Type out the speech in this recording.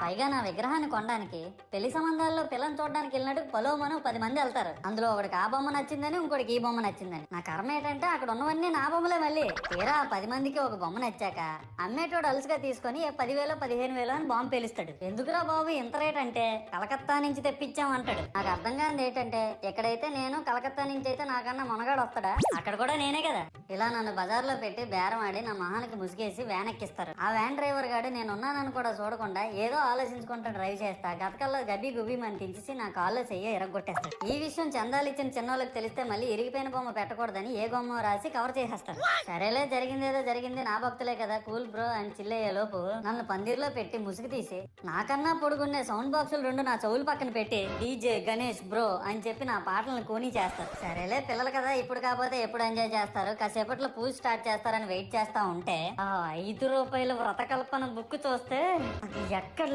పైగా నా విగ్రహాన్ని కొనడానికి పెళ్లి సంబంధాల్లో పిల్లని చూడడానికి వెళ్ళినట్టు పలోమను 10 మంది వెళ్తారు. అందులో ఒకడికి ఆ బొమ్మ నచ్చిందని, ఇంకోటికి ఈ బొమ్మ నచ్చిందని. నా కర్మ ఏంటంటే అక్కడ ఉన్నవన్నీ నా బొమ్మలే. మళ్ళీ తీరా 10 మందికి ఒక బొమ్మ నచ్చాక అమ్మేటోడు అలుసుగా తీసుకొని 10,000 15,000 అని బాంబు పేలుస్తాడు. ఎందుకురా బాబు ఇంత రేట్ అంటే కలకత్తా నుంచి తెప్పించామంటాడు. నాకు అర్థం కానిది ఏంటంటే ఎక్కడైతే నేను కలకత్తా నుంచి అయితే నాకన్నా మొనగాడు వస్తాడా, అక్కడ కూడా నేనే కదా. ఇలా నన్ను బజార్లో పెట్టి బేరం ఆడి నా మొహానికి ముసుగేసి వ్యాన్ ఎక్కిస్తారు. ఆ వ్యాన్ డ్రైవర్ గాడు నేను ఉన్నానని కూడా చూడకుండా ఏదో ఆలోచించుకుంటా డ్రైవ్ చేస్తా గతకల్లో గబ్బి గుబ్బి అని తించేసి నా కాల్లో చెయ్యి ఎరగొట్టేస్తాడు. ఈ విషయం చందాలు ఇచ్చిన చిన్నోళ్ళకి తెలిస్తే మళ్ళీ ఇరిగిపోయిన బొమ్మ పెట్టకూడదని ఏ బొమ్మ రాసి కవర్ చేసేస్తాడు. సరేలే జరిగిందేదో జరిగింది, నా భక్తులే కదా కూల్ బ్రో అని చిల్లయ్యే లోపు నన్ను పందిర్లో పెట్టి ముసుగు తీసి నాకన్నా పొడుగున్నే సౌండ్ బాక్సులు 2 నా చెవులు పక్కన పెట్టి డీజే గణేష్ బ్రో అని చెప్పి నా పాటలను కూనీ చేస్తారు. సరేలే పిల్లలు కదా ఇప్పుడు కాకపోతే ఎప్పుడు ఎంజాయ్ చేస్తారు, కాసేపట్లో పూజ స్టార్ట్ చేస్తారని వెయిట్ చేస్తా ఉంటే ఆ 5 రూపాయల వ్రతకల్పన బుక్ చూస్తే అది ఎక్కడ